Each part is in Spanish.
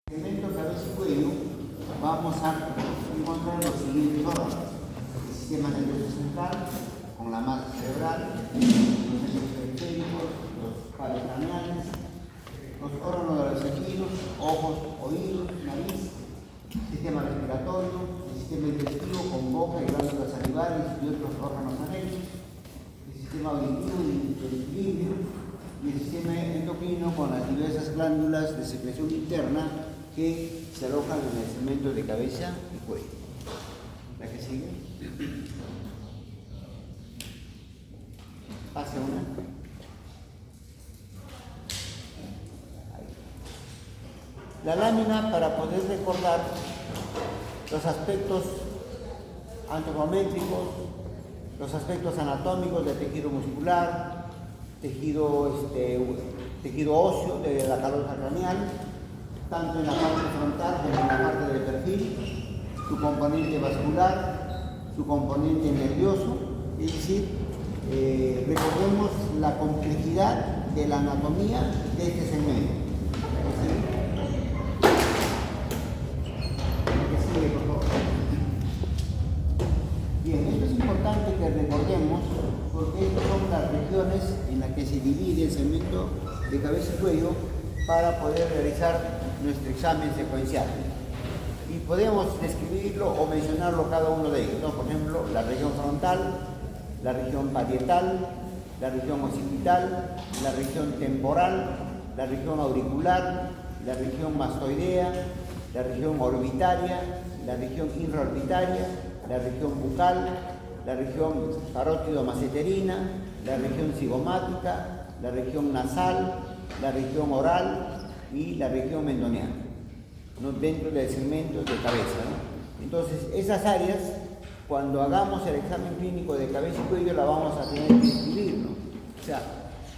Segmento cabeza y cuello vamos a encontrar los siguientes órganos: el sistema nervioso central con la masa cerebral, los nervios periféricos, los pares craneales, los órganos de los sentidos, ojos, oídos, nariz, sistema respiratorio, el sistema digestivo con boca y glándulas salivares y otros órganos anexos, el sistema auditivo y el equilibrio, y el sistema endocrino con las diversas glándulas de secreción interna que se alojan en el segmento de cabeza y cuello. ¿La que sigue? Pase una. Ahí. La lámina, para poder recordar los aspectos antropométricos, los aspectos anatómicos del tejido muscular, tejido óseo de la calosa craneal, tanto en la parte frontal como en la parte del perfil, su componente vascular, su componente nervioso, es decir, recordemos la complejidad de la anatomía de este segmento. Por favor. Bien, esto es importante que recordemos porque estas son las regiones en las que se divide el segmento de cabeza y cuello para poder realizar nuestro examen secuencial. Y podemos describirlo o mencionarlo cada uno de ellos, ¿no? Por ejemplo, la región frontal, la región parietal, la región occipital, la región temporal, la región auricular, la región mastoidea, la región orbitaria, la región infraorbitaria, la región bucal, la región parótido-maceterina, la región cigomática, la región nasal, la región oral y la región mendoniana, ¿no? Dentro del segmento de cabeza, ¿no? Entonces, esas áreas, cuando hagamos el examen clínico de cabeza y cuello, la vamos a tener que escribir, ¿no? O sea,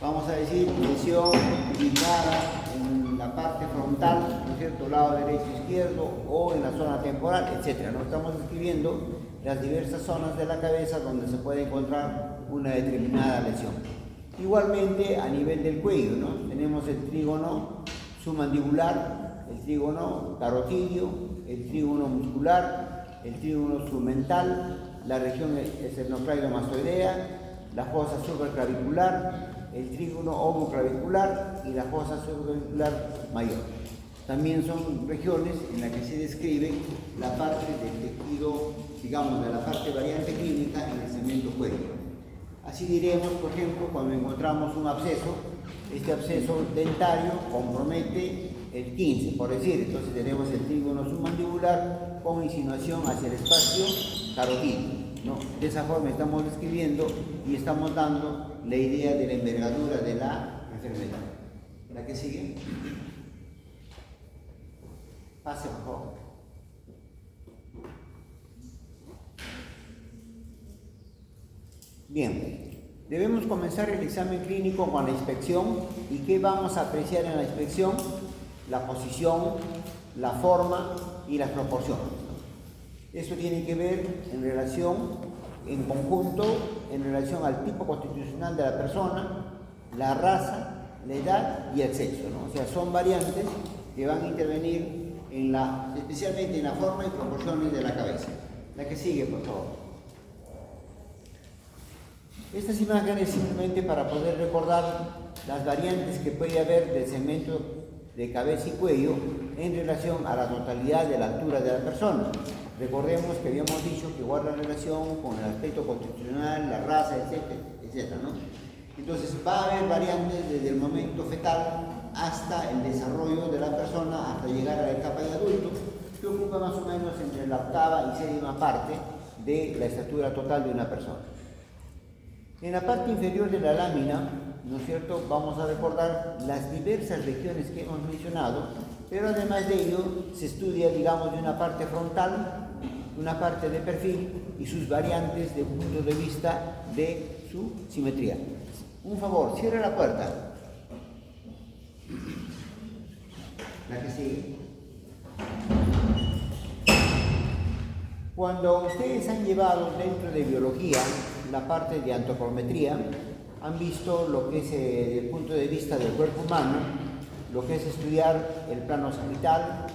vamos a decir lesión ubicada en la parte frontal, ¿no es cierto?, lado derecho, izquierdo, o en la zona temporal, etc., ¿no? Estamos escribiendo las diversas zonas de la cabeza donde se puede encontrar una determinada lesión. Igualmente, a nivel del cuello, ¿no? Tenemos el trígono submandibular, el trígono carotidio, el trígono muscular, el trígono submental, la región esternocleidomastoidea, la fosa supraclavicular, el trígono ovuclavicular y la fosa supraclavicular mayor. También son regiones en las que se describe la parte del tejido, digamos, de la parte variante clínica en el segmento cuello. Así diremos, por ejemplo, cuando encontramos un absceso, este absceso dentario compromete el 15, por decir. Entonces tenemos el trígono submandibular con insinuación hacia el espacio carotidio, ¿no? De esa forma estamos describiendo y estamos dando la idea de la envergadura de la enfermedad. ¿La que sigue? Pase, por favor. Bien, debemos comenzar el examen clínico con la inspección. ¿Y qué vamos a apreciar en la inspección? La posición, la forma y las proporciones. Esto tiene que ver en relación, en conjunto, en relación al tipo constitucional de la persona, la raza, la edad y el sexo, ¿no? O sea, son variantes que van a intervenir especialmente en la forma y proporciones de la cabeza. La que sigue, por favor. Estas imágenes simplemente para poder recordar las variantes que puede haber del segmento de cabeza y cuello en relación a la totalidad de la altura de la persona. Recordemos que habíamos dicho que guarda relación con el aspecto constitucional, la raza, etcétera, ¿no? Entonces va a haber variantes desde el momento fetal hasta el desarrollo de la persona, hasta llegar a la etapa de adulto, que ocupa más o menos entre la octava y séptima parte de la estatura total de una persona. En la parte inferior de la lámina, ¿no es cierto?, vamos a recordar las diversas regiones que hemos mencionado, pero además de ello se estudia, digamos, de una parte frontal, una parte de perfil y sus variantes desde un punto de vista de su simetría. Un favor, cierre la puerta. La que sigue. Cuando ustedes han llevado dentro de biología la parte de antropometría, han visto lo que es desde el punto de vista del cuerpo humano, lo que es estudiar el plano sagital,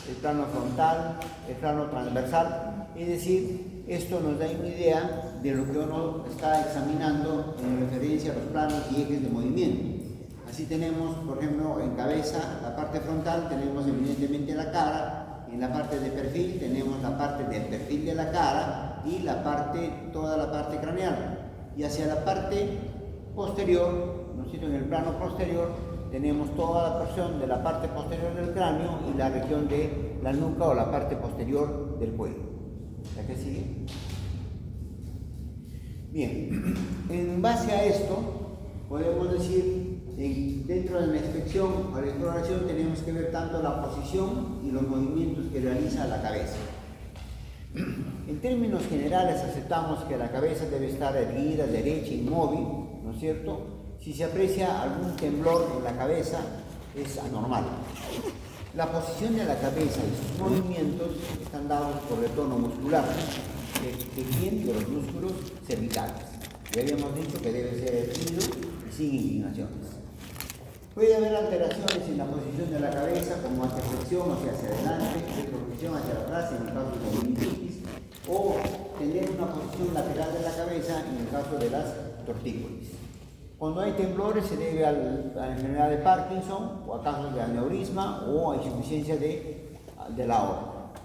el plano frontal, el plano transversal, es decir, esto nos da una idea de lo que uno está examinando en referencia a los planos y ejes de movimiento. Así tenemos, por ejemplo, en cabeza, la parte frontal, tenemos evidentemente la cara, en la parte de perfil tenemos la parte del perfil de la cara y toda la parte craneal. Y hacia la parte posterior, ¿no es cierto?, en el plano posterior, tenemos toda la porción de la parte posterior del cráneo y la región de la nuca o la parte posterior del cuello. ¿Ya que sigue? Bien, en base a esto, podemos decir, dentro de la inspección o la exploración tenemos que ver tanto la posición y los movimientos que realiza la cabeza. En términos generales aceptamos que la cabeza debe estar erguida, derecha, inmóvil, ¿no es cierto? Si se aprecia algún temblor en la cabeza, es anormal. La posición de la cabeza y sus movimientos están dados por el tono muscular. ¿De quién? De los músculos cervicales. Ya habíamos dicho que debe ser erguido y sin inclinaciones. Puede haber alteraciones en la posición de la cabeza, como anteproyección hacia adelante, retroyección hacia atrás en el caso de la meningitis, o tener una posición lateral de la cabeza en el caso de las tortícolis. Cuando hay temblores se debe a la enfermedad de Parkinson, o a casos de aneurisma, o a insuficiencia de la aorta.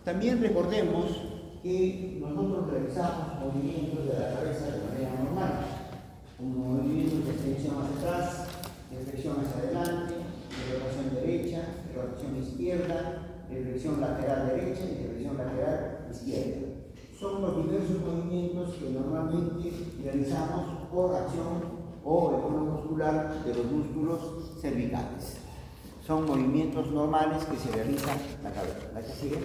También recordemos que nosotros realizamos movimientos de la cabeza de manera normal, como movimientos de extensión hacia atrás, de flexión hacia adelante, de rotación derecha, de rotación izquierda, de flexión lateral derecha y de flexión lateral izquierda. Son los diversos movimientos que normalmente realizamos por acción o efecto muscular de los músculos cervicales. Son movimientos normales que se realizan en la cabeza. ¿La que sigue?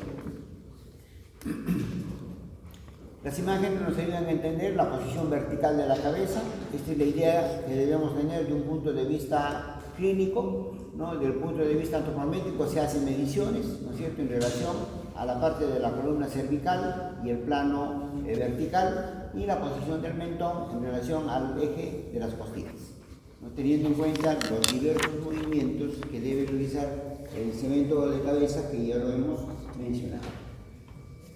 Las imágenes nos ayudan a entender la posición vertical de la cabeza. Esta es la idea que debemos tener de un punto de vista clínico, ¿no? Desde el punto de vista antropométrico se hacen mediciones, ¿no es cierto?, en relación a la parte de la columna cervical y el plano vertical, y la posición del mentón en relación al eje de las costillas, ¿no?, teniendo en cuenta los diversos movimientos que debe realizar el cemento de cabeza que ya lo hemos mencionado.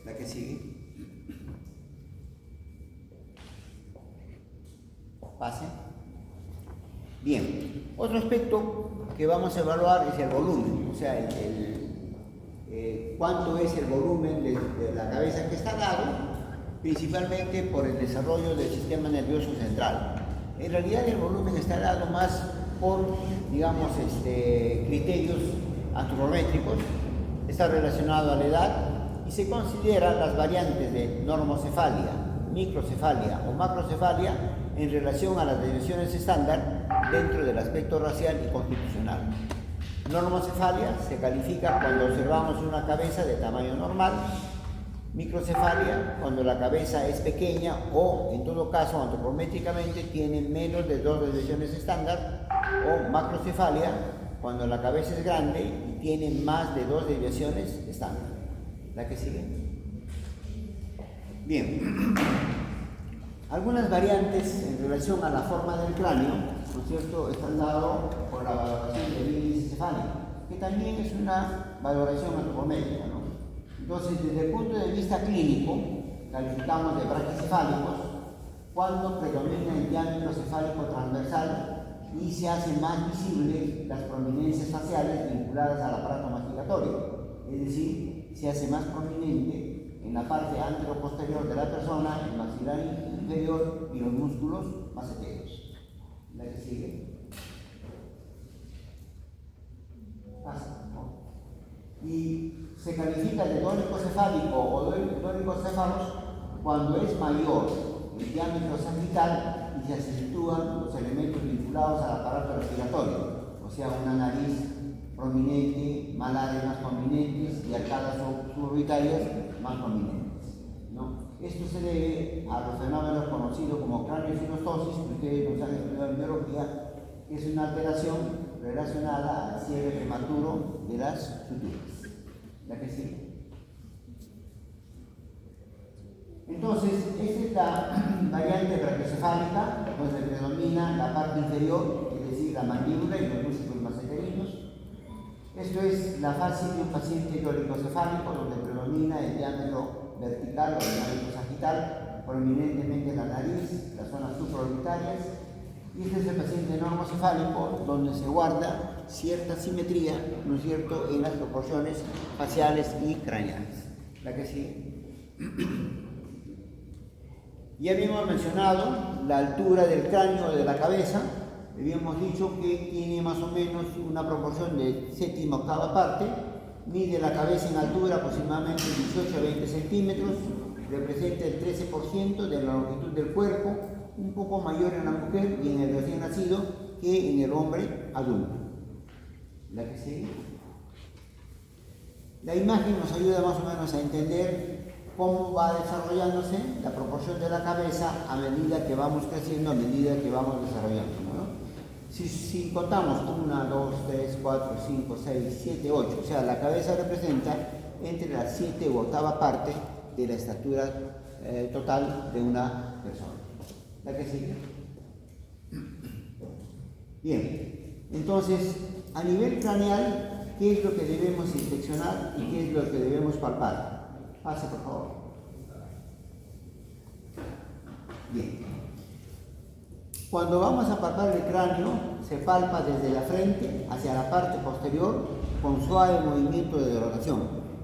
La que sigue. Pase. Bien, otro aspecto que vamos a evaluar es el volumen, o sea, cuánto es el volumen de la cabeza que está dado, principalmente por el desarrollo del sistema nervioso central. En realidad el volumen está dado más por, digamos, criterios antropométricos, está relacionado a la edad y se consideran las variantes de normocefalia, microcefalia o macrocefalia en relación a las dimensiones estándar dentro del aspecto racial y constitucional. Normocefalia se califica cuando observamos una cabeza de tamaño normal, microcefalia cuando la cabeza es pequeña o, en todo caso, antropométricamente tiene menos de 2 desviaciones estándar, o macrocefalia cuando la cabeza es grande y tiene más de 2 desviaciones estándar. ¿La que sigue? Bien. Algunas variantes en relación a la forma del cráneo, ¿no es cierto?, están dadas por la valoración del índice cefálico, que también es una valoración antropométrica, ¿no? Entonces, desde el punto de vista clínico, calificamos de braquicefálicos cuando predomina el diámetro cefálico transversal y se hace más visible las prominencias faciales vinculadas al aparato masticatorio, es decir, se hace más prominente en la parte anteroposterior de la persona, el maxilar inferior y los músculos maceteros. La que sigue. Pasa, ¿no? Y se califica de dórico-cefálico o dórico-céfalos cuando es mayor el diámetro sagital y se acentúan los elementos vinculados al aparato respiratorio, o sea, una nariz prominente, malares más prominentes y arcadas suborbitarias más prominentes, ¿no? Esto se debe a los fenómenos conocidos como craneosinostosis, que ustedes nos han estudiado en biología, que es una alteración relacionada al cierre prematuro de las suturas. ¿La que sigue? Entonces, esta es la variante brachiocefálica, donde predomina la parte inferior, es decir, la mandíbula y los músculos maceterinos, Esto es la fase de un paciente dolichocefálico donde predomina el diámetro vertical o el diámetro sagital, prominentemente la nariz, las zonas supraorbitarias. Y este es el paciente normocefálico donde se guarda cierta simetría, ¿no es cierto?, en las proporciones faciales y craneales. La que sigue. Ya habíamos mencionado la altura del cráneo de la cabeza. Habíamos dicho que tiene más o menos una proporción de séptima octava parte, mide la cabeza en altura aproximadamente 18 a 20 centímetros, representa el 13% de la longitud del cuerpo, un poco mayor en la mujer y en el recién nacido que en el hombre adulto. La que sigue. La imagen nos ayuda más o menos a entender cómo va desarrollándose la proporción de la cabeza a medida que vamos creciendo, a medida que vamos desarrollando, ¿no? Si contamos 1, 2, 3, 4, 5, 6, 7, 8, o sea, la cabeza representa entre la 7 u octava parte de la estatura total de una persona. La que sigue. Bien, entonces, a nivel craneal, ¿qué es lo que debemos inspeccionar y qué es lo que debemos palpar? Pase, por favor. Bien. Cuando vamos a palpar el cráneo, se palpa desde la frente hacia la parte posterior con suave movimiento de rotación.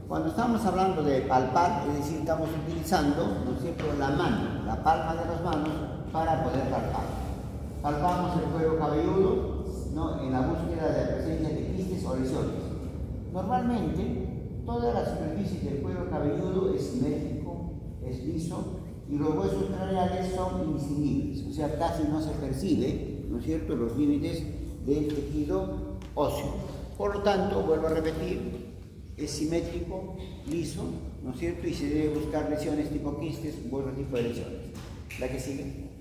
Cuando estamos hablando de palpar, es decir, estamos utilizando, ¿no es cierto?, la mano, la palma de las manos para poder palpar. Palpamos el cuero cabelludo, ¿no?, en la búsqueda de la presencia de quistes o lesiones. Normalmente, toda la superficie del cuero cabelludo es simétrico, es liso, y los huesos craneales son indistinguibles, o sea, casi no se percibe, ¿no es cierto?, los límites del tejido óseo. Por lo tanto, vuelvo a repetir, es simétrico, liso, ¿no es cierto?, y se debe buscar lesiones tipo quistes u otro tipo de lesiones. La que sigue.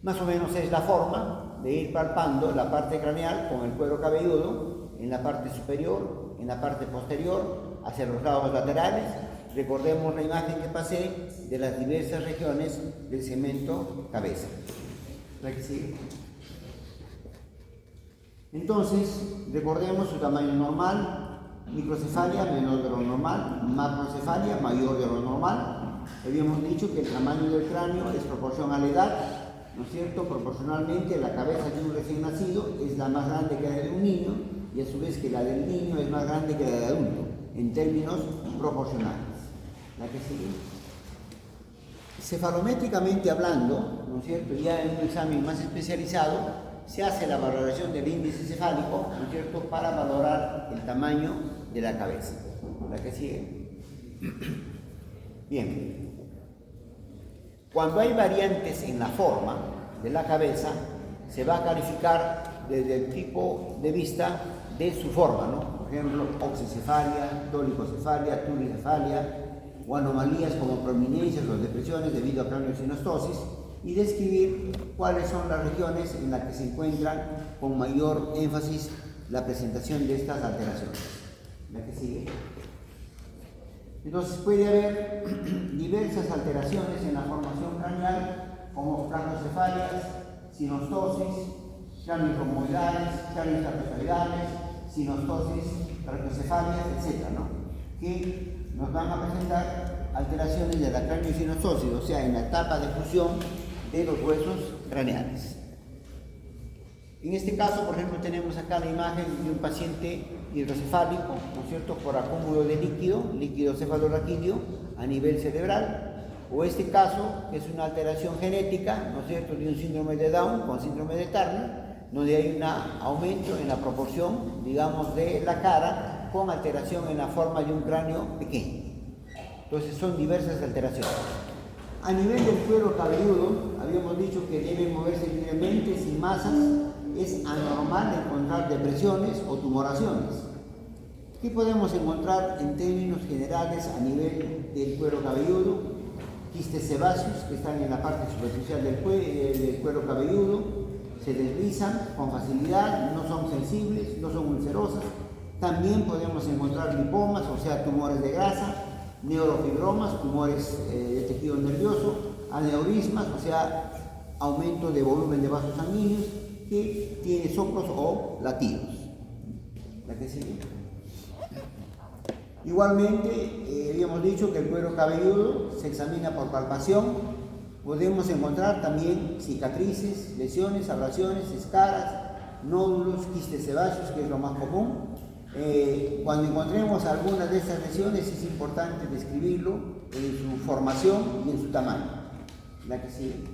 Más o menos es la forma de ir palpando la parte craneal con el cuero cabelludo en la parte superior, en la parte posterior, hacia los lados laterales. Recordemos la imagen que pasé de las diversas regiones del segmento cabeza. La que sigue. Entonces, recordemos su tamaño normal: microcefalia menor de lo normal, macrocefalia mayor de lo normal. Habíamos dicho que el tamaño del cráneo es proporción a la edad, ¿no es cierto? Proporcionalmente, la cabeza de un recién nacido es la más grande que la de un niño, y a su vez que la del niño es más grande que la del adulto, en términos proporcionales. La que sigue. Cefalométricamente hablando, ¿no es cierto?, ya en un examen más especializado, se hace la valoración del índice cefálico, ¿no es cierto?, para valorar el tamaño de la cabeza. La que sigue. Bien. Cuando hay variantes en la forma de la cabeza, se va a calificar desde el tipo de vista de su forma, ¿no? Por ejemplo, oxicefalia, dolicocefalia, turicefalia, o anomalías como prominencias o depresiones debido a craniosinostosis, y describir cuáles son las regiones en las que se encuentran con mayor énfasis la presentación de estas alteraciones. La que sigue. Entonces puede haber diversas alteraciones en la formación craneal, como plagiocefalias, sinostosis, cráneos romboidales, cráneos trapezoidales, sinostosis, trapeocefalias, etc., ¿no?, que nos van a presentar alteraciones de la craniosinostosis, o sea, en la etapa de fusión de los huesos craneales. En este caso, por ejemplo, tenemos acá la imagen de un paciente hidrocefálico, ¿no es cierto?, por acúmulo de líquido cefalorraquídeo a nivel cerebral, o este caso, que es una alteración genética, ¿no es cierto?, de un síndrome de Down con síndrome de Turner, donde hay un aumento en la proporción, digamos, de la cara con alteración en la forma de un cráneo pequeño. Entonces son diversas alteraciones. A nivel del cuero cabelludo, habíamos dicho que debe moverse libremente, sin masas. Es anormal encontrar depresiones o tumoraciones. ¿Qué podemos encontrar en términos generales a nivel del cuero cabelludo? Quistes sebáceos que están en la parte superficial del cuero cabelludo, se deslizan con facilidad, no son sensibles, no son ulcerosas. También podemos encontrar lipomas, o sea, tumores de grasa, neurofibromas, tumores de tejido nervioso, aneurismas, o sea, aumento de volumen de vasos sanguíneos, que tiene soplos o latidos. La que sigue. Igualmente, habíamos dicho que el cuero cabelludo se examina por palpación. Podemos encontrar también cicatrices, lesiones, abrasiones, escaras, nódulos, quistes sebáceos, que es lo más común. Cuando encontremos alguna de estas lesiones es importante describirlo en su formación y en su tamaño. La que sigue.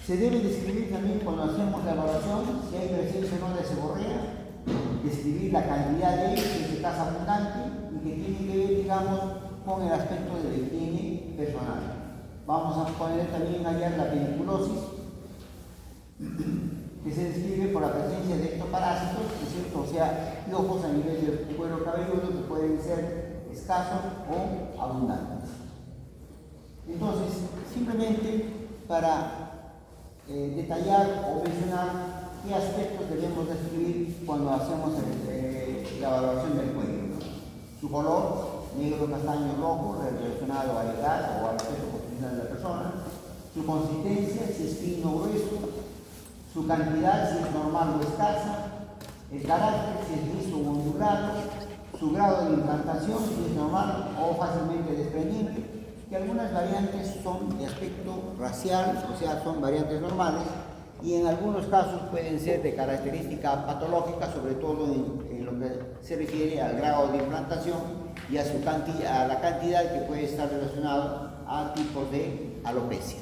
Se debe describir también cuando hacemos la evaluación si hay presencia o no de seborrea, describir la cantidad de ellos, que es escasa abundante y que tiene que ver, digamos, con el aspecto de la higiene personal. Vamos a poner también allá la pediculosis, que se describe por la presencia de ectoparásitos, ¿no es cierto? O sea, piojos a nivel del cuero cabelludo que pueden ser escasos o abundantes. Entonces, simplemente para detallar o mencionar qué aspectos debemos describir cuando hacemos la evaluación del cuello, ¿no? Su color, negro, castaño, rojo, relacionado a la edad o al aspecto constitucional de la persona. Su consistencia, si es fino o grueso. Su cantidad, si es normal o escasa. El carácter, si es liso o ondulado. Su grado de implantación, si es normal o fácilmente desprendible. Que algunas variantes son de aspecto racial, o sea, son variantes normales, y en algunos casos pueden ser de característica patológica, sobre todo en lo que se refiere al grado de implantación y a la cantidad que puede estar relacionado a tipos de alopecia.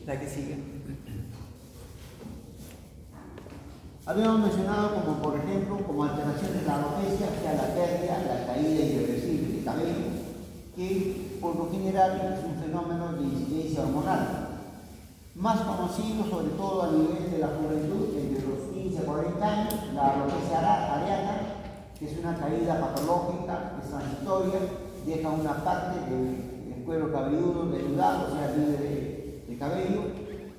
La que sigue. Habíamos mencionado como, por ejemplo, como alteraciones de la alopecia, o sea, la pérdida, la caída irreversible de cabello, que por lo general es un fenómeno de incidencia hormonal, más conocido sobre todo a nivel de la juventud, entre los 15 a 40 años, la alopecia areata, que es una caída patológica, es transitoria, deja una parte del cuero cabelludo denudado, o sea, libre de cabello,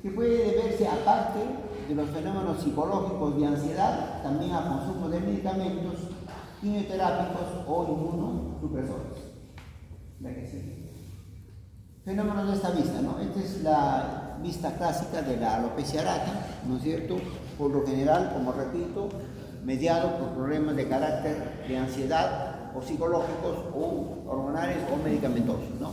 que puede deberse, aparte de los fenómenos psicológicos de ansiedad, también a consumo de medicamentos quimioterápicos o inmunosupresores. La que sigue. Fenómenos de esta vista, ¿no? Esta es la vista clásica de la alopecia areata, ¿no es cierto? Por lo general, como repito, mediado por problemas de carácter de ansiedad o psicológicos o hormonales o medicamentosos, ¿no?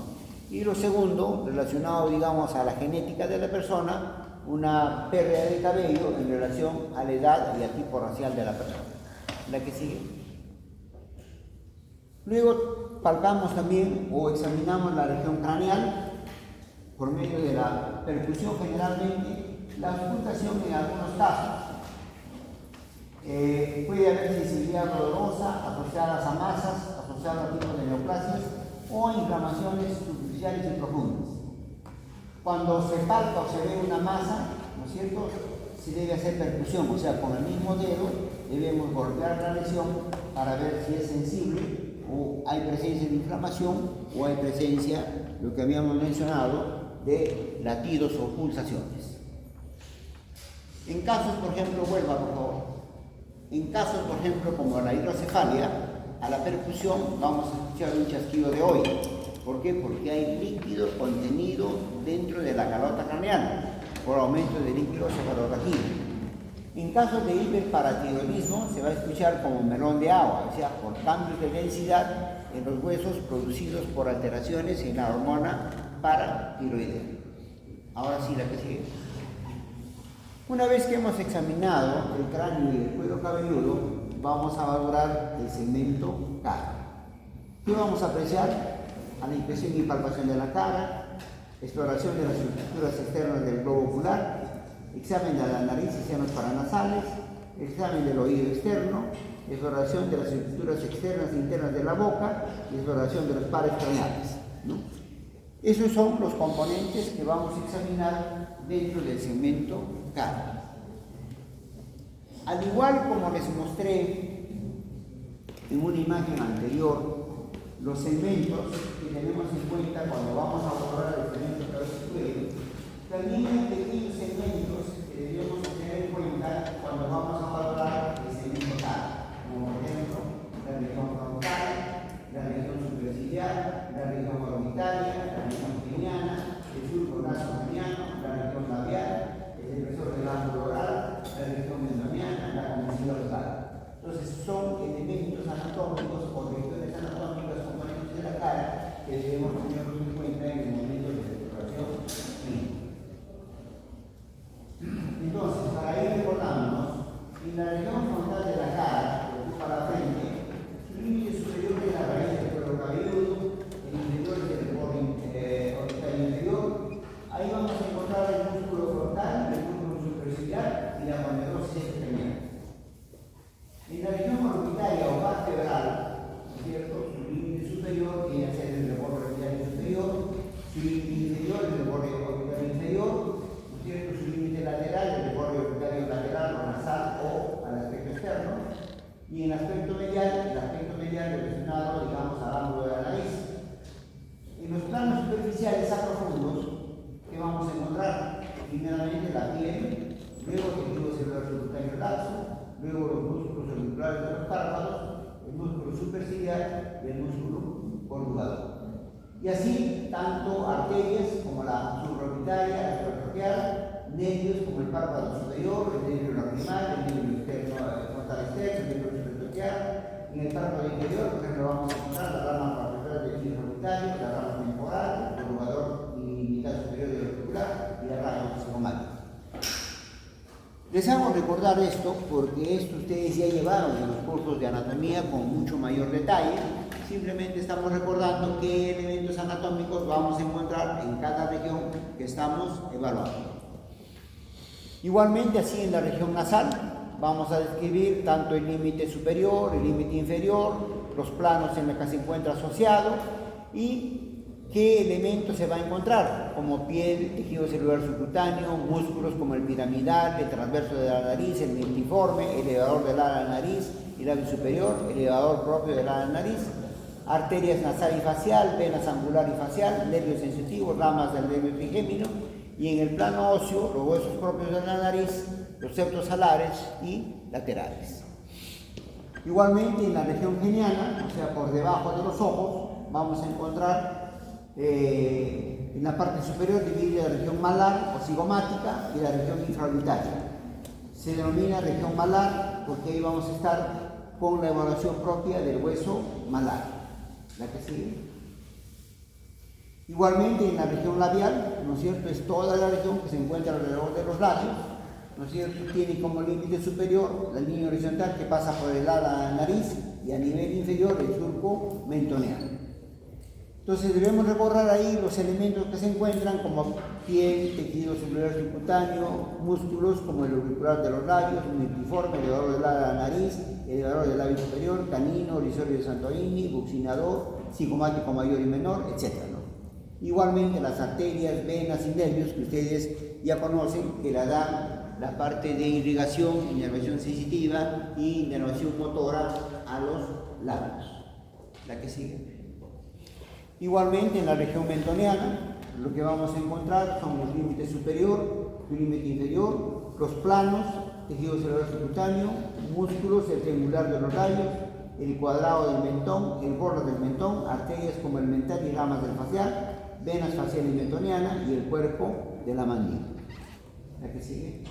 Y lo segundo, relacionado, digamos, a la genética de la persona, una pérdida de cabello en relación a la edad y al tipo racial de la persona. La que sigue. Luego palpamos también o examinamos la región craneal por medio de la percusión, generalmente la auscultación en algunos casos. Puede haber sensibilidad dolorosa asociadas a masas, asociadas a tipos de neoplasias o inflamaciones superficiales y profundas. Cuando se palpa o se ve una masa, ¿no es cierto?, se debe hacer percusión, o sea, con el mismo dedo debemos golpear la lesión para ver si es sensible o hay presencia de inflamación o hay presencia, lo que habíamos mencionado, de latidos o pulsaciones. En casos, por ejemplo, vuelva por favor, en casos, por ejemplo, como la hidrocefalia, a la percusión vamos a escuchar un chasquido de oído. ¿Por qué? Porque hay líquido contenido dentro de la calota craneal por aumento de líquido cefalorraquídeo. En casos de hiperparatiroidismo se va a escuchar como melón de agua, o sea, por cambios de densidad en los huesos producidos por alteraciones en la hormona paratiroidea. Ahora sí, la que sigue. Una vez que hemos examinado el cráneo y el cuero cabelludo, vamos a valorar el segmento cara. ¿Qué vamos a apreciar? A la impresión y palpación de la cara, exploración de las estructuras externas del globo ocular, examen de la nariz y senos paranasales, examen del oído externo, exploración de las estructuras externas e internas de la boca y exploración de los pares craneales, ¿no? Esos son los componentes que vamos a examinar dentro del segmento cara. Al igual como les mostré en una imagen anterior, los segmentos que tenemos en cuenta cuando vamos a abordar el segmento cabello, también hay pequeños segmentos que debemos tener en cuenta cuando vamos a valorar el segmento cara, como por ejemplo la región frontal, la región superciliar, la región orbitaria, la región pineana, el surco nasocraniano, la región labial, el espesor del ángulo oral, la Entonces son elementos anatómicos o regiones anatómicas componentes de la cara que debemos tener en cuenta en el momento de la exploración clínica. Entonces, para ir recordándonos, en la región frontal de la cara, que ocupa la frente, su límite superior es la raíz del cuero cabelludo, el interior es el borde orbital inferior. Ahí vamos a encontrar el músculo frontal, el músculo superciliar y la aponeurosis externa. En la región orbitaria o vertebral, ¿cierto? Su límite superior viene a ser el borde orbital superior, su límite inferior es el borde orbital inferior, ¿cierto? Su límite lateral es el borde orbital lateral o nasal o al aspecto externo, y en el aspecto medial relacionado, digamos, al ángulo de la nariz. En los planos superficiales a profundos, ¿qué vamos a encontrar? Primeramente la piel, luego el tejido celular subcutáneo laxo, luego los músculos auriculares de los párpados, el músculo superciliar y el músculo corrugador. Y así, tanto arterias como la supraorbitaria, la supratroqueal, nervios como el párpado superior, el nervio lacrimal, el nervio externo, frontal externo, el nervio supratroqueal. En el párpado inferior, por ejemplo, vamos a encontrar la rama parafrontal del nervio orbitario, la rama temporal, el corrugador y mitad superior del auricular y la rama cigomática. Les hago recordar esto porque esto ustedes ya llevaron en los cursos de anatomía con mucho mayor detalle. Simplemente estamos recordando qué elementos anatómicos vamos a encontrar en cada región que estamos evaluando. Igualmente, así en la región nasal, vamos a describir tanto el límite superior, el límite inferior, los planos en los que se encuentra asociado y qué elementos se va a encontrar, como piel, tejido celular subcutáneo, músculos como el piramidal, el transverso de la nariz, el multiforme, el elevador del ala de la nariz y labio superior, el elevador propio del ala de la nariz, arterias nasal y facial, venas angular y facial, nervios sensitivos, ramas del nervio trigémino, y en el plano óseo, los huesos propios de la nariz, los septos alares y laterales. Igualmente en la región geniana, o sea, por debajo de los ojos, vamos a encontrar en la parte superior dividida la región malar o cigomática y la región infraorbitaria. Se denomina región malar porque ahí vamos a estar con la evaluación propia del hueso malar. La que sigue. Igualmente en la región labial, ¿no es cierto? Es toda la región que se encuentra alrededor de los labios, ¿no es cierto? Tiene como límite superior la línea horizontal que pasa por el ala de la nariz y a nivel inferior el surco mentoneal. Entonces debemos recordar ahí los elementos que se encuentran como piel, tejido celular subcutáneo, músculos como el auricular de los labios, multiforme, elevador del ala de la nariz, elevador del labio superior, canino, rizorio de Santorini, buccinador, cigomático mayor y menor, etc., ¿no? Igualmente las arterias, venas y nervios que ustedes ya conocen, que la dan la parte de irrigación, inervación sensitiva y inervación motora a los labios. La que sigue. Igualmente en la región mentoneana, lo que vamos a encontrar son los límites superior, el límite inferior, los planos, tejido celular subcutáneo, músculos, el triangular de los labios, el cuadrado del mentón, el borde del mentón, arterias como el mental y ramas del facial, venas facial y mentoniana y el cuerpo de la mandíbula. La que sigue.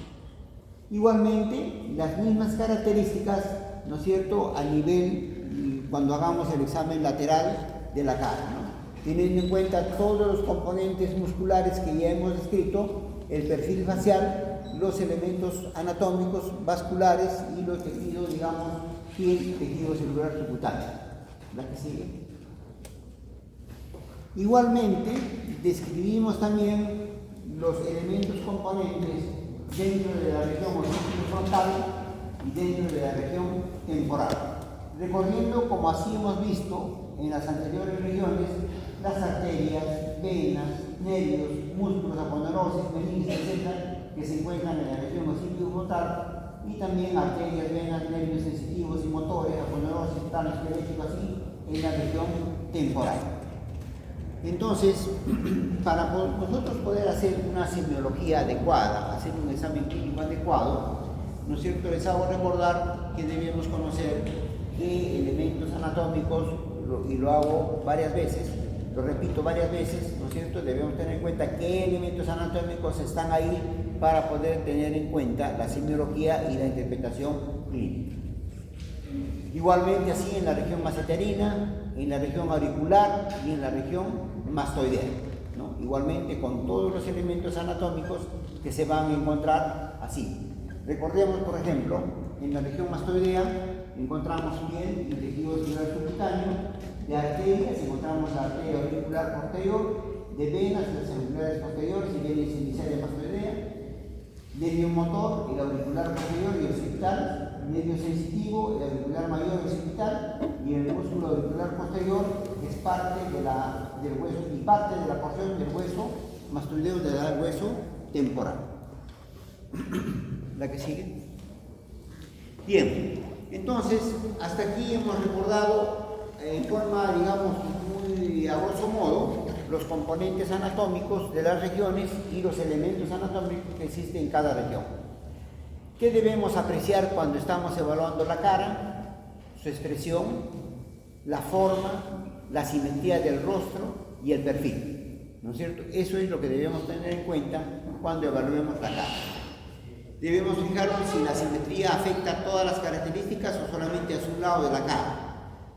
Igualmente, las mismas características, ¿no es cierto?, a nivel, cuando hagamos el examen lateral de la cara, ¿no? Teniendo en cuenta todos los componentes musculares que ya hemos descrito, el perfil facial, los elementos anatómicos, vasculares y los tejidos, digamos, piel, tejido celular subcutáneo. La que sigue. Igualmente, describimos también los elementos componentes dentro de la región frontal y dentro de la región temporal, recorriendo, como así hemos visto en las anteriores regiones, las arterias, venas, nervios, músculos, aponeurosis, meninges, etc., que se encuentran en la región occipitofrontal, y también arterias, venas, nervios sensitivos y motores, aponeurosis, plano esquelético, así en la región temporal. Entonces, para nosotros poder hacer una semiología adecuada, hacer un examen clínico adecuado, ¿no es cierto?, les hago recordar que debemos conocer qué elementos anatómicos, y lo hago varias veces, lo repito varias veces, ¿no es cierto?, debemos tener en cuenta qué elementos anatómicos están ahí para poder tener en cuenta la semiología y la interpretación clínica. Igualmente así en la región maceterina, en la región auricular y en la región mastoidea, ¿no? Igualmente con todos los elementos anatómicos que se van a encontrar así. Recordemos, por ejemplo, en la región mastoidea encontramos piel y tejido celular subcutáneo, de arterias encontramos la arteria auricular posterior, de venas, las auriculares posteriores y venas iniciales mastoidea, medio motor, el auricular posterior y occipital, medio sensitivo, el auricular mayor y occipital, y el músculo auricular posterior es parte del hueso y parte de la porción del hueso mastoideo del hueso temporal. La que sigue. Bien, entonces hasta aquí hemos recordado en forma, digamos, muy a grosso modo, los componentes anatómicos de las regiones y los elementos anatómicos que existen en cada región. ¿Qué debemos apreciar cuando estamos evaluando la cara? Su expresión, la forma, la simetría del rostro y el perfil, ¿no es cierto? Eso es lo que debemos tener en cuenta cuando evaluemos la cara. Debemos fijarnos si la simetría afecta a todas las características o solamente a su lado de la cara.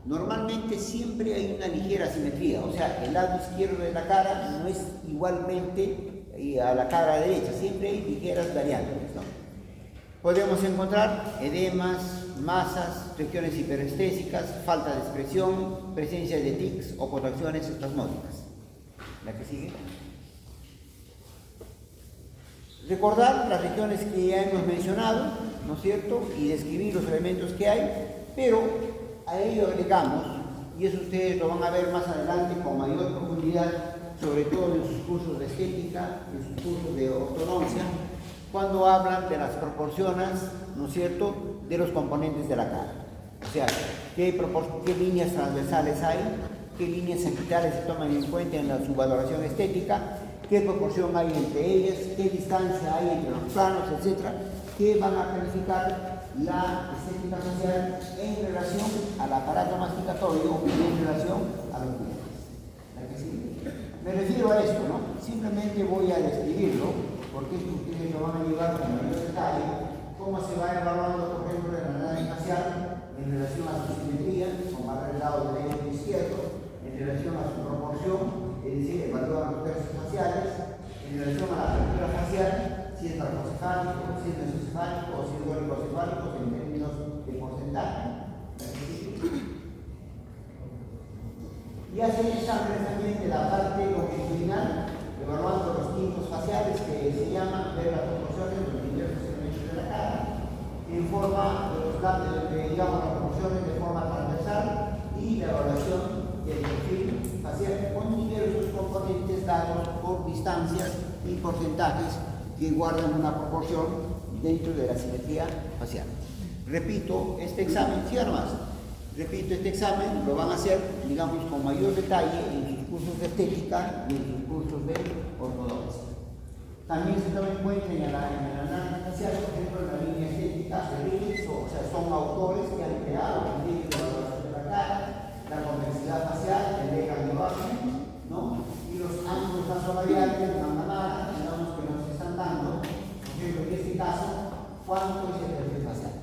Normalmente siempre hay una ligera asimetría, o sea, el lado izquierdo de la cara no es igualmente a la cara derecha, siempre hay ligeras variantes, ¿no? Podemos encontrar edemas, masas, regiones hiperestésicas, falta de expresión, presencia de tics o contracciones espasmódicas. La que sigue. Recordar las regiones que ya hemos mencionado, ¿no es cierto? Y describir los elementos que hay, pero a ello agregamos, y eso ustedes lo van a ver más adelante con mayor profundidad, sobre todo en sus cursos de estética, en sus cursos de ortodoncia, cuando hablan de las proporciones, ¿no es cierto?, de los componentes de la cara. O sea, qué líneas transversales hay, qué líneas sagitales se toman en cuenta en su valoración estética, qué proporción hay entre ellas, qué distancia hay entre los planos, etcétera, que van a calificar la estética facial en relación al aparato masticatorio y en relación a los dientes. Me refiero a esto, ¿no? Simplemente voy a describirlo, porque esto ustedes lo van a llevar con mayor detalle, cómo se va evaluando, por ejemplo, la análisis facial en relación a su simetría, como va el lado derecho e izquierdo, en relación a su proporción, es decir, evaluar los tercios faciales, en relación a la apertura facial, si es braquocefálico, si es mesocefálico o si es oligocefálico en términos de porcentaje. Y hacen exámenes también de la parte longitudinal, evaluando los tintos faciales que se llaman ver las proporciones de los diversos elementos de la cara, en forma de los datos, digamos, las proporciones de forma transversal y la evaluación del perfil facial con diversos componentes dados por distancias y porcentajes que guardan una proporción dentro de la simetría facial. Repito, este examen, sí, más. Repito, este examen lo van a hacer, digamos, con mayor detalle en sus cursos de estética y en sus cursos de ortodoncia. También se toma en cuenta en el análisis facial, por ejemplo, en la línea estética, o sea, son autores que han creado el límite de valoración de la cara, la convexidad facial, el legal ¿no? Y los ángulos vasovariables, la mamara, digamos que nos están dando, por ejemplo, en este caso, cuánto es el perfil facial.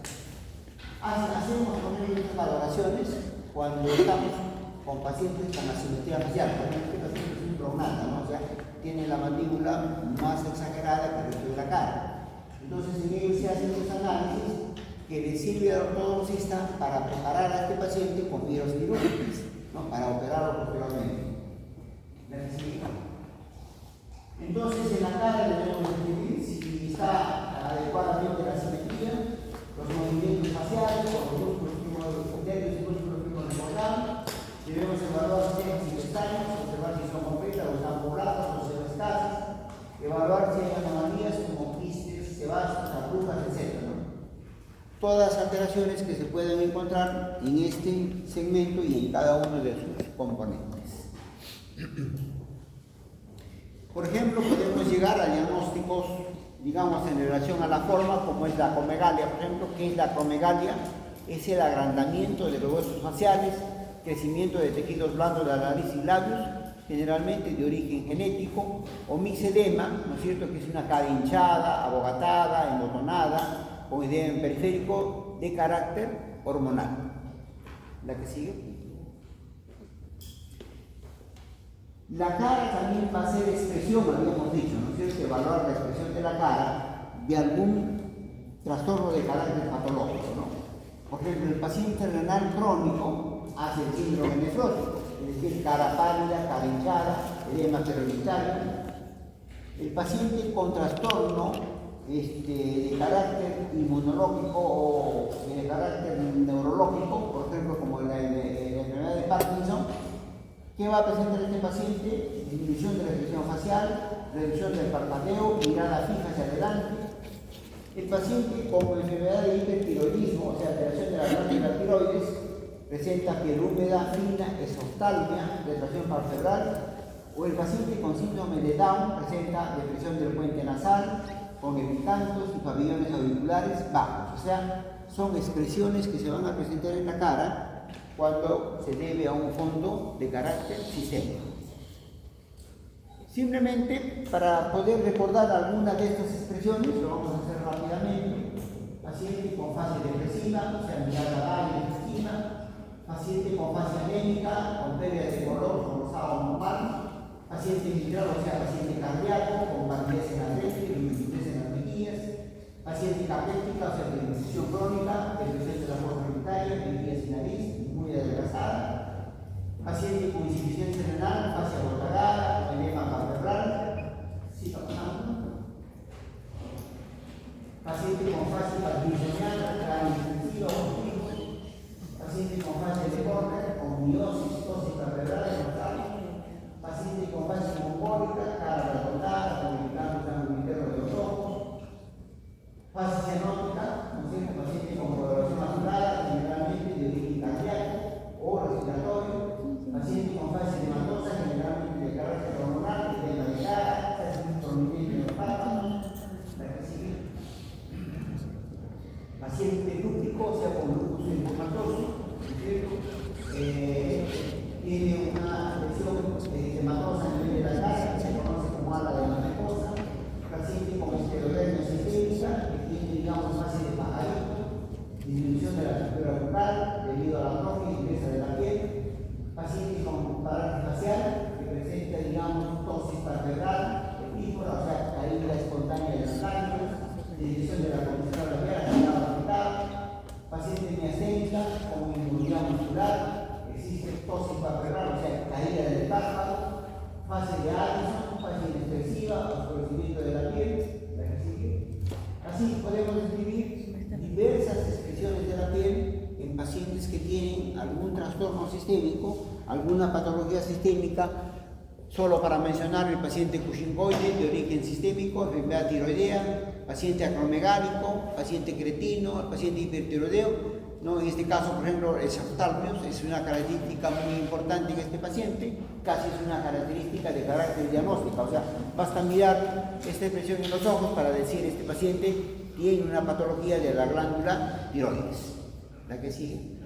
Hacemos con ellos estas valoraciones cuando estamos con pacientes con asimetría facial. Por ejemplo, este paciente es un prognata, ¿no? O sea, tiene la mandíbula más exagerada que el resto de la cara. Entonces, en ellos se hacen los análisis que le sirve al ortodoncista para preparar a este paciente con miras quirúrgicas, ¿no? Para operarlo posteriormente. Entonces, en la cara debemos describir si está adecuadamente la simetría, los movimientos faciales, o los músculos que mueven los dedos y músculos que nos recordamos. Debemos evaluar si cejas y pestañas, observar si son completas o están pobladas o son escasas, evaluar si hay anomalías como quistes, sebáceos, arrugas, etc. Todas las alteraciones que se pueden encontrar en este segmento y en cada uno de sus componentes. Por ejemplo, podemos llegar a diagnósticos, digamos, en relación a la forma, como es la acromegalia, por ejemplo. ¿Qué es la acromegalia? Es el agrandamiento de los huesos faciales, crecimiento de tejidos blandos de la nariz y labios, generalmente de origen genético, o mixedema, ¿no es cierto?, que es una cara hinchada, abogatada, embotonada, o edema periférico de carácter hormonal. La que sigue. La cara también va a ser expresión, habíamos dicho, ¿no es cierto? Evaluar la expresión de la cara de algún trastorno de carácter patológico, ¿no? Por ejemplo, el paciente renal crónico hace el síndrome nefrótico, es decir, cara pálida, cara hinchada, edema periodontal. El paciente con trastorno de carácter inmunológico o de carácter neurológico, por ejemplo, como la enfermedad de Parkinson, ¿qué va a presentar este paciente? Disminución de la expresión facial, reducción del parpadeo, mirada fija hacia adelante. El paciente con enfermedad de hipertiroidismo, o sea, alteración de la glándula tiroides, presenta piel húmeda, fina, exoftalmia, retracción palpebral. O el paciente con síndrome de Down presenta depresión del puente nasal, con epicantos y pabellones auriculares bajos. O sea, son expresiones que se van a presentar en la cara cuando se debe a un fondo de carácter sistémico. Simplemente para poder recordar algunas de estas expresiones, lo vamos a hacer rápidamente. Paciente con fase depresiva, o sea, mirada baja y esquina. Paciente con fase anémica, con pérdida de color, con rosado normal. Paciente mitral, o sea, paciente cardíaco, con palidez en la frente, luminez en las mejillas. Paciente capética, o sea, de infección crónica, depresión de la forma urinaria, mejillas y nariz, muy adelgazada. Paciente con insuficiencia renal, fase abortada, edema palpebral. ¿Sí está pasando? Paciente con fase parkinsoniana, cráneo intensiva o continuo. Paciente con fase de Corner, con miosis, tosis palpebral, paciente con fase mongólica, cara redondada, con el plano interno de los ojos. Fase cianótica, ¿no es cierto? Paciente con coloración azulada, generalmente de origen cardíaco o respiratorio. Paciente con fase hematosa, generalmente de carácter hormonal, de la cara, fase prominente en los párpados. Paciente lúpico, o sea, con lupus linfomatoso, ¿no es cierto? Tiene una lesión hematosa a nivel de la cara, que se conoce como ala de la mucosa. Paciente con esclerodermia sistémica, que tiene, digamos, fase de pajarito, disminución de la textura bucal debido a la atrofia y dureza de la piel. Paciente con parálisis facial, que presenta, digamos, tosis palpebral, epífora, o sea, caída espontánea de las lágrimas, disminución de la condición labial, paciente miasténica con inmunidad muscular, existe tosis palpebral, o sea, caída del párpado, fase de Addison, fase inexpresiva, oscurecimiento de la piel, la que sigue. Así podemos describir diversas expresiones de la piel en pacientes que tienen algún trastorno sistémico, alguna patología sistémica. Solo para mencionar el paciente cushingoide de origen sistémico, enfermedad tiroidea, paciente acromegálico, paciente cretino, el paciente hipertiroideo, ¿no? En este caso, por ejemplo, el exoftalmios es una característica muy importante en este paciente, casi es una característica de carácter diagnóstico, o sea, basta mirar esta expresión en los ojos para decir este paciente tiene una patología de la glándula tiroides. La que sigue.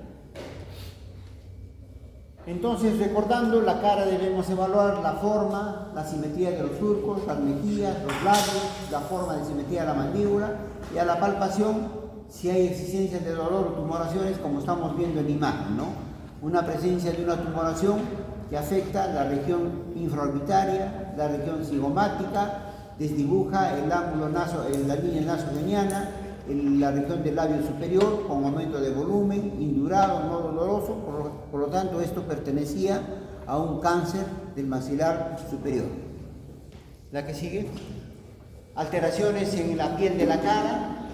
Entonces, recordando, la cara debemos evaluar la forma, la simetría de los surcos, las mejillas, los labios, la forma de simetría de la mandíbula, y a la palpación, si hay existencia de dolor o tumoraciones, como estamos viendo en la imagen, ¿no? Una presencia de una tumoración que afecta la región infraorbitaria, la región cigomática, desdibuja el ángulo la línea nasogeniana, la región del labio superior con aumento de volumen, indurado, no doloroso, por lo tanto esto pertenecía a un cáncer del maxilar superior. La que sigue. Alteraciones en la piel de la cara,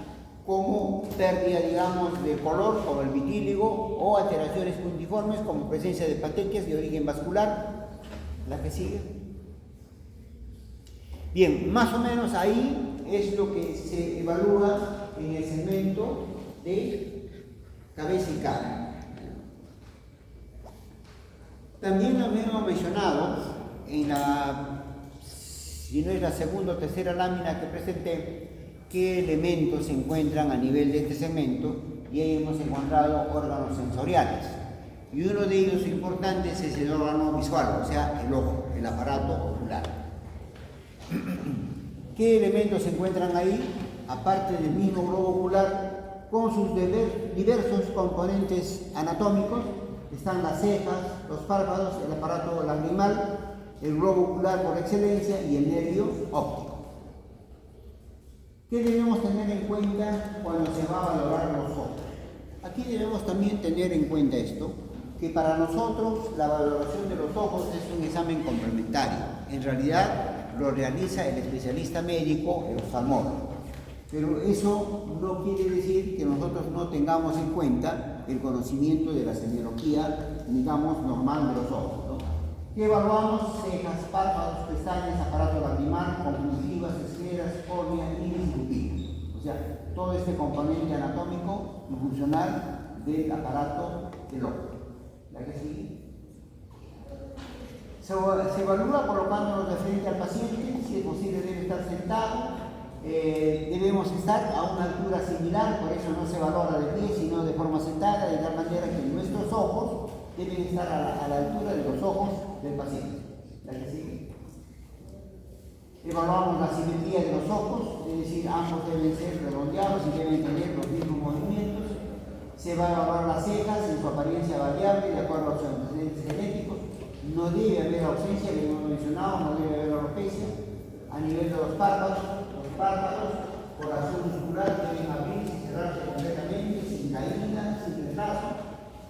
como pérdida, digamos, de color, como el vitíligo, o alteraciones puntiformes, como presencia de patequias de origen vascular. La que sigue. Bien, más o menos ahí es lo que se evalúa en el segmento de cabeza y cara. También habíamos mencionado en si no es la segunda o tercera lámina que presenté, qué elementos se encuentran a nivel de este segmento, y ahí hemos encontrado órganos sensoriales. Y uno de ellos importantes es el órgano visual, o sea, el ojo, el aparato ocular. ¿Qué elementos se encuentran ahí? Aparte del mismo globo ocular, con sus diversos componentes anatómicos, están las cejas, los párpados, el aparato lagrimal, el globo ocular por excelencia y el nervio óptico. ¿Qué debemos tener en cuenta cuando se va a valorar los ojos? Aquí debemos también tener en cuenta esto, que para nosotros la valoración de los ojos es un examen complementario. En realidad lo realiza el especialista médico, el oftalmólogo. Pero eso no quiere decir que nosotros no tengamos en cuenta el conocimiento de la semiología, digamos, normal de los ojos, ¿no? ¿Qué evaluamos? Cejas, párpados, pestañas, aparato lagrimal, conjuntivas, escleras, córnea, iris y pupila. O sea, todo este componente anatómico y funcional del aparato del ojo. ¿La que sigue? Se evalúa colocándonos de frente al paciente, si es posible debe estar sentado. Debemos estar a una altura similar, por eso no se valora de pie, sino de forma sentada, de tal manera que nuestros ojos deben estar a la altura de los ojos del paciente. ¿La que sigue? Evaluamos la simetría de los ojos, es decir, ambos deben ser redondeados y deben tener los mismos movimientos. Se va a evaluar las cejas en su apariencia variable de acuerdo a los antecedentes genéticos. No debe haber ausencia, que hemos mencionado, no debe haber alopecia. A nivel de los párpados por acción muscular deben abrirse y cerrarse completamente, sin caída, sin retraso.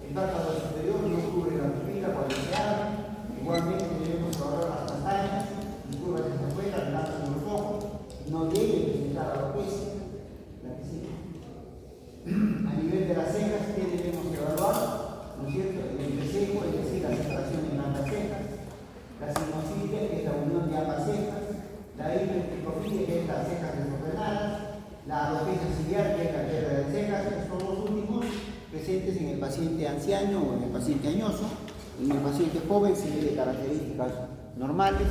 El párpado superior no cubre la pupila cuando se abre. Igualmente debemos evaluar las pestañas y curvas hacia afuera, delante de los ojos. No debe presentar alopecia. La que sigue. A nivel de las cejas, ¿qué debemos evaluar? ¿No es cierto? El entrecejo, es decir, la separación en ambas cejas. La sinusitis, que es la unión de ambas cejas. La hipertrofia, que es las cejas desordenadas. La alopecia ciliar, que es la pérdida de cejas. Estos dos últimos presentes en el paciente anciano o en el paciente añoso. En el paciente joven se ve de características normales.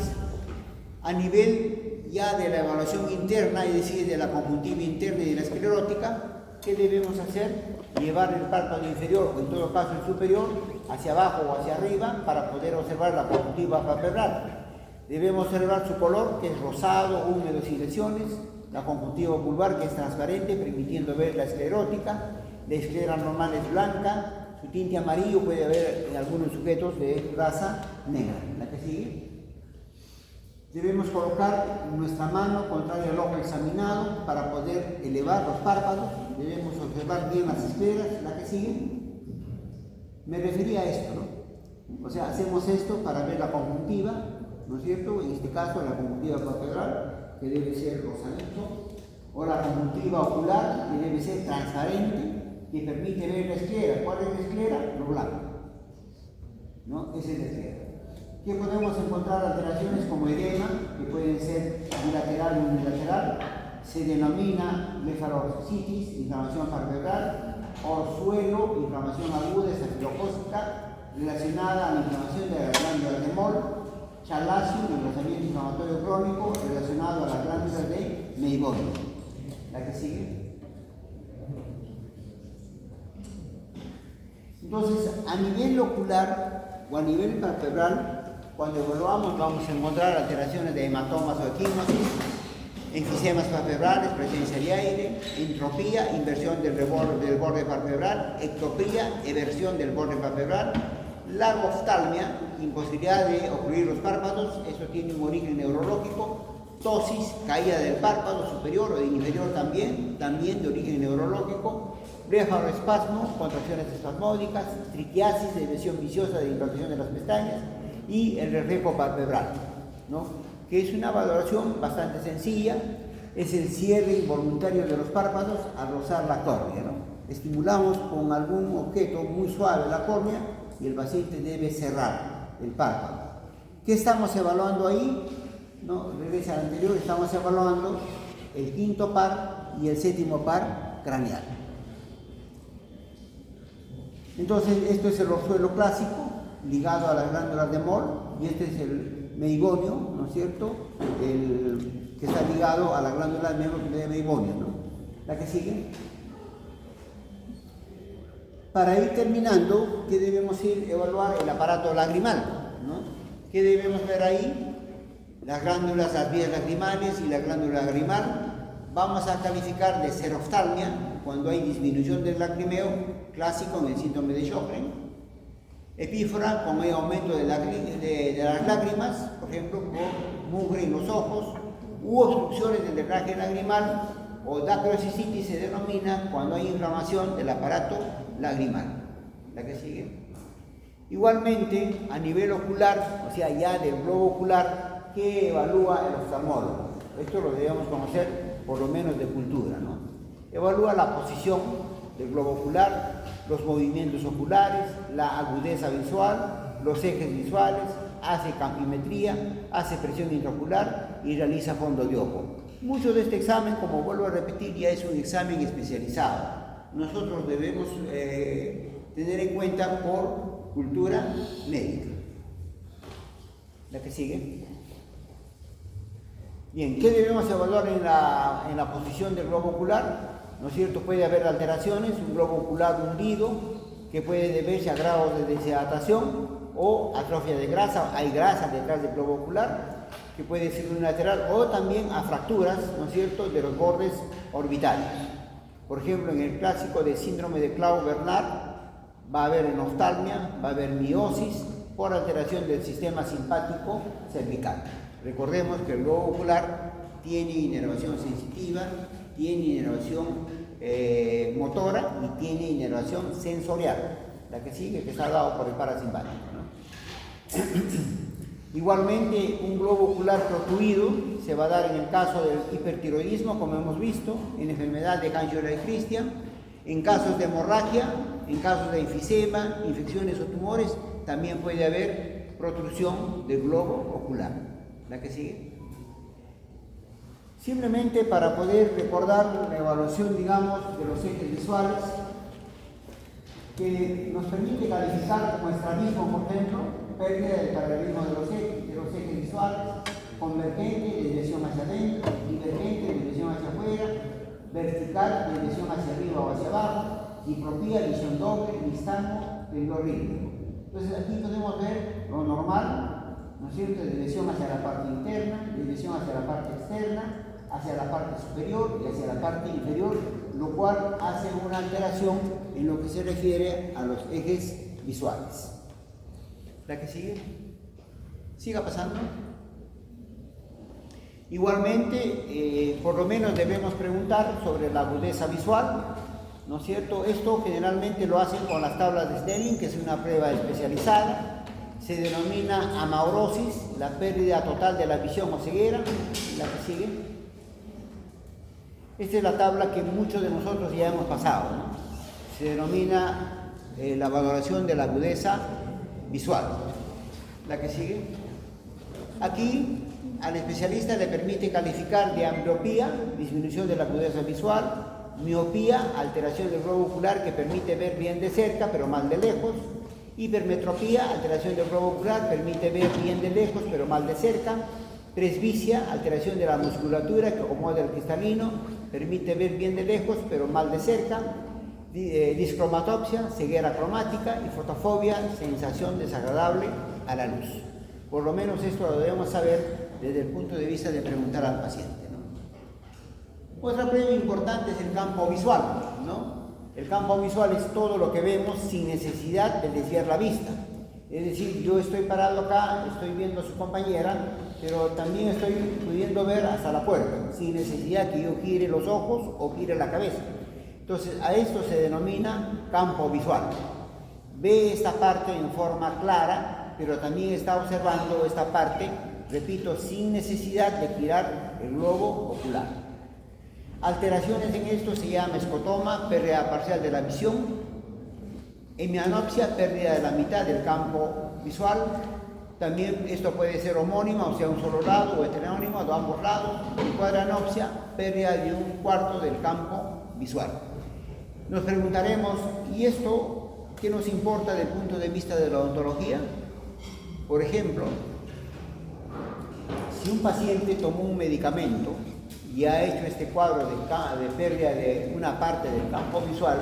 A nivel ya de la evaluación interna, es decir, de la conjuntiva interna y de la esclerótica, ¿qué debemos hacer? Llevar el párpado inferior, o en todo caso el superior, hacia abajo o hacia arriba para poder observar la conjuntiva palpebral. Debemos observar su color, que es rosado, húmedo, sin lesiones, la conjuntiva ocular, que es transparente, permitiendo ver la esclerótica. La esclera normal es blanca, su tinte amarillo puede haber en algunos sujetos de raza negra. ¿La que sigue? Debemos colocar nuestra mano contraria al ojo examinado para poder elevar los párpados. Debemos observar bien las escleras. ¿La que sigue? Me refería a esto, ¿no? O sea, hacemos esto para ver la conjuntiva, ¿no es cierto? En este caso, la conjuntiva palpebral, que debe ser rosadito, o la conjuntiva ocular, que debe ser transparente, que permite ver la esclera. ¿Cuál es la esclera? Lo blanco, ¿no? Esa es la esclera. ¿Qué podemos encontrar? Alteraciones como edema, que pueden ser bilateral o unilateral. Se denomina blefarocitis, inflamación palpebral, orzuelo, inflamación aguda, estafilocócica, relacionada a la inflamación de la glándula de Moll. Chalacio, engrosamiento inflamatorio crónico, relacionado a las glándulas de Meibomian. ¿La que sigue? Entonces, a nivel ocular o a nivel palpebral, cuando evaluamos vamos a encontrar alteraciones de hematomas o equimosis, enfisemas palpebrales, presencia de aire, entropía, inversión del borde palpebral, ectopía, eversión del borde palpebral, largoftalmia, imposibilidad de ocluir los párpados, eso tiene un origen neurológico, tosis, caída del párpado superior o del inferior también de origen neurológico, blefaroespasmo, contracciones espasmódicas, triquiasis, lesión viciosa de implantación de las pestañas y el reflejo palpebral, ¿no? Que es una valoración bastante sencilla, es el cierre involuntario de los párpados al rozar la córnea, ¿no? Estimulamos con algún objeto muy suave la córnea y el paciente debe cerrar el párpado. ¿Qué estamos evaluando ahí? No, regresa al anterior, estamos evaluando el quinto par y el séptimo par craneal. Entonces, esto es el orzuelo clásico, ligado a las glándulas de Moll, y este es el meigonio, ¿no es cierto? El que está ligado a la glándula de meigonio, ¿no? La que sigue. Para ir terminando, ¿qué debemos evaluar? El aparato lagrimal, ¿no? ¿Qué debemos ver ahí? Las glándulas, las vías lagrimales y la glándula lagrimal. Vamos a calificar de xeroftalmia cuando hay disminución del lagrimeo clásico en el síndrome de Sjögren. Epífora con el aumento de las lágrimas, por ejemplo, con mugre en los ojos, u obstrucciones del drenaje lagrimal, o dacrocicitis se denomina cuando hay inflamación del aparato lagrimal. ¿La que sigue? Igualmente, a nivel ocular, o sea, ya del globo ocular, ¿qué evalúa el oftalmólogo? Esto lo debemos conocer por lo menos de cultura, ¿no? Evalúa la posición del globo ocular, los movimientos oculares, la agudeza visual, los ejes visuales, hace campimetría, hace presión intraocular y realiza fondo de ojo. Mucho de este examen, como vuelvo a repetir, ya es un examen especializado. Nosotros debemos tener en cuenta por cultura médica. ¿La que sigue? Bien, ¿qué debemos evaluar en la posición del globo ocular? ¿No es cierto? Puede haber alteraciones, un globo ocular hundido, que puede deberse a grados de deshidratación o atrofia de grasa, hay grasa detrás del globo ocular, que puede ser unilateral, o también a fracturas, ¿no es cierto?, de los bordes orbitales. Por ejemplo, en el clásico de síndrome de Claude-Bernard va a haber enoftalmia, va a haber miosis por alteración del sistema simpático cervical. Recordemos que el globo ocular tiene inervación sensitiva, tiene inervación motora y tiene inervación sensorial, la que sigue, que está dado por el parasimpático, ¿no? Igualmente, un globo ocular protruido se va a dar en el caso del hipertiroidismo, como hemos visto, en enfermedad de Hanschel-Christian, en casos de hemorragia, en casos de enfisema, infecciones o tumores, también puede haber protrusión del globo ocular. La que sigue. Simplemente para poder recordar la evaluación, digamos, de los ejes visuales, que nos permite calificar como estrabismo, por ejemplo, pérdida del paralelismo de los ejes visuales, convergente, desviación hacia adentro, divergente, desviación hacia afuera, vertical, desviación hacia arriba o hacia abajo, dipropía, visión doble, nistagmo, temblor rítmico. Entonces aquí podemos ver lo normal, ¿no es cierto?, desviación hacia la parte interna, desviación hacia la parte externa, hacia la parte superior y hacia la parte inferior, lo cual hace una alteración en lo que se refiere a los ejes visuales. ¿La que sigue? Siga pasando. Igualmente, por lo menos debemos preguntar sobre la agudeza visual, ¿no es cierto? Esto generalmente lo hacen con las tablas de Snelling, que es una prueba especializada. Se denomina amaurosis, la pérdida total de la visión o ceguera. ¿La que sigue? Esta es la tabla que muchos de nosotros ya hemos pasado, ¿no? Se denomina la valoración de la agudeza visual. La que sigue. Aquí al especialista le permite calificar de ambliopía, disminución de la agudeza visual, miopía, alteración del globo ocular que permite ver bien de cerca pero mal de lejos, hipermetropía, alteración del globo ocular, permite ver bien de lejos pero mal de cerca, presbicia, alteración de la musculatura que acomoda el cristalino, permite ver bien de lejos pero mal de cerca, discromatopsia, ceguera cromática y fotofobia, sensación desagradable a la luz. Por lo menos esto lo debemos saber desde el punto de vista de preguntar al paciente, ¿no? Otra prueba importante es el campo visual, ¿no? El campo visual es todo lo que vemos sin necesidad de desviar la vista. Es decir, yo estoy parado acá, estoy viendo a su compañera, pero también estoy pudiendo ver hasta la puerta, sin necesidad que yo gire los ojos o gire la cabeza. Entonces, a esto se denomina campo visual. Ve esta parte en forma clara, pero también está observando esta parte, repito, sin necesidad de girar el globo ocular. Alteraciones en esto se llama escotoma, pérdida parcial de la visión, hemianopsia, pérdida de la mitad del campo visual. También esto puede ser homónima, o sea, un solo lado, o heterónimo, de ambos lados. Y cuadranopsia, pérdida de un cuarto del campo visual. Nos preguntaremos, ¿y esto qué nos importa desde el punto de vista de la odontología? Por ejemplo, si un paciente tomó un medicamento y ha hecho este cuadro de pérdida de una parte del campo visual,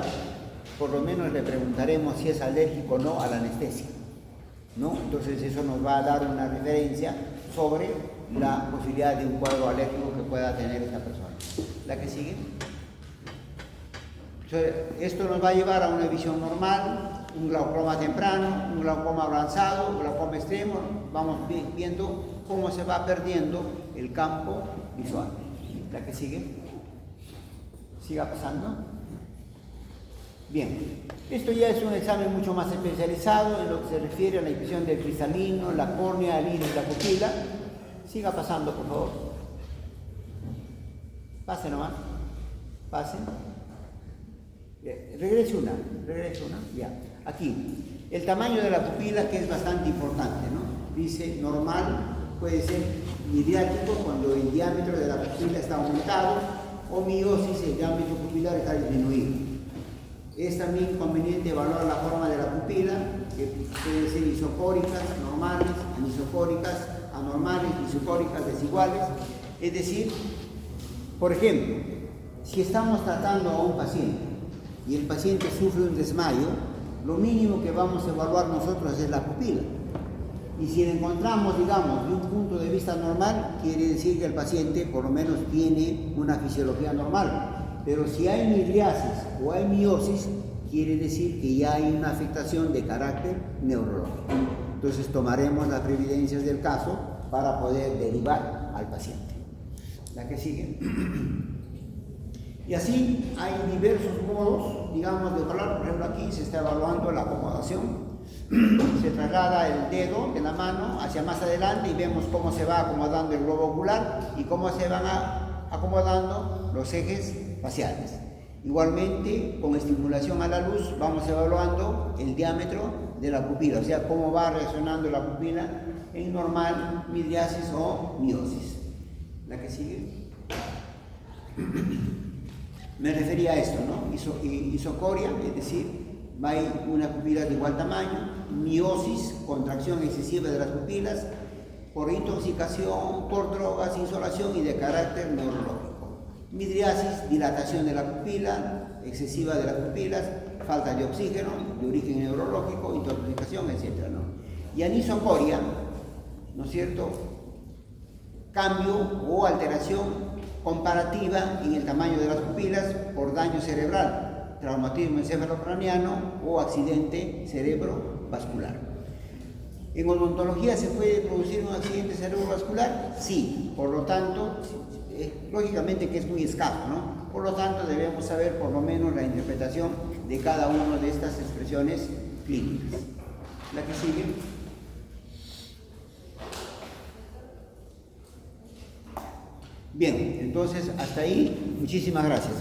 por lo menos le preguntaremos si es alérgico o no a la anestesia, ¿no? Entonces eso nos va a dar una referencia sobre la posibilidad de un cuadro alérgico que pueda tener esta persona. ¿La que sigue? Esto nos va a llevar a una visión normal, un glaucoma temprano, un glaucoma avanzado, un glaucoma extremo. Vamos viendo cómo se va perdiendo el campo visual. La que sigue. Siga pasando. Bien, esto ya es un examen mucho más especializado en lo que se refiere a la inspección del cristalino, la córnea, el iris, la pupila. Siga pasando, por favor. Pase nomás. Pase. Regrese una. Ya. Aquí, el tamaño de la pupila, que es bastante importante, ¿no? Dice normal, puede ser midriático cuando el diámetro de la pupila está aumentado, o miosis, el diámetro pupilar está disminuido. Es también conveniente evaluar la forma de la pupila, que pueden ser isocóricas, normales, anisocóricas, anormales, isocóricas, desiguales. Es decir, por ejemplo, si estamos tratando a un paciente y el paciente sufre un desmayo, lo mínimo que vamos a evaluar nosotros es la pupila. Y si la encontramos, digamos, de un punto de vista normal, quiere decir que el paciente por lo menos tiene una fisiología normal. Pero si hay midriasis o hay miosis, quiere decir que ya hay una afectación de carácter neurológico. Entonces tomaremos las previdencias del caso para poder derivar al paciente. La que sigue. Y así hay diversos modos, digamos, de evaluar. Por ejemplo, aquí se está evaluando la acomodación. Se traslada el dedo de la mano hacia más adelante y vemos cómo se va acomodando el globo ocular y cómo se van acomodando los ejes faciales. Igualmente, con estimulación a la luz, vamos evaluando el diámetro de la pupila, o sea, cómo va reaccionando la pupila en normal, midriasis o miosis. La que sigue. Me refería a esto, ¿no? Isocoria, es decir, hay una pupila de igual tamaño, miosis, contracción excesiva de las pupilas, por intoxicación, por drogas, insolación y de carácter neurológico. Midriasis, dilatación de la pupila, excesiva de las pupilas, falta de oxígeno, de origen neurológico, intoxicación, etc., ¿no? Y anisocoria, ¿no es cierto?, cambio o alteración comparativa en el tamaño de las pupilas por daño cerebral, traumatismo encefalocraniano o accidente cerebrovascular. ¿En odontología se puede producir un accidente cerebrovascular? Sí, por lo tanto, lógicamente que es muy escaso, ¿no? Por lo tanto, debemos saber por lo menos la interpretación de cada una de estas expresiones clínicas. La que sigue. Bien, entonces hasta ahí, muchísimas gracias.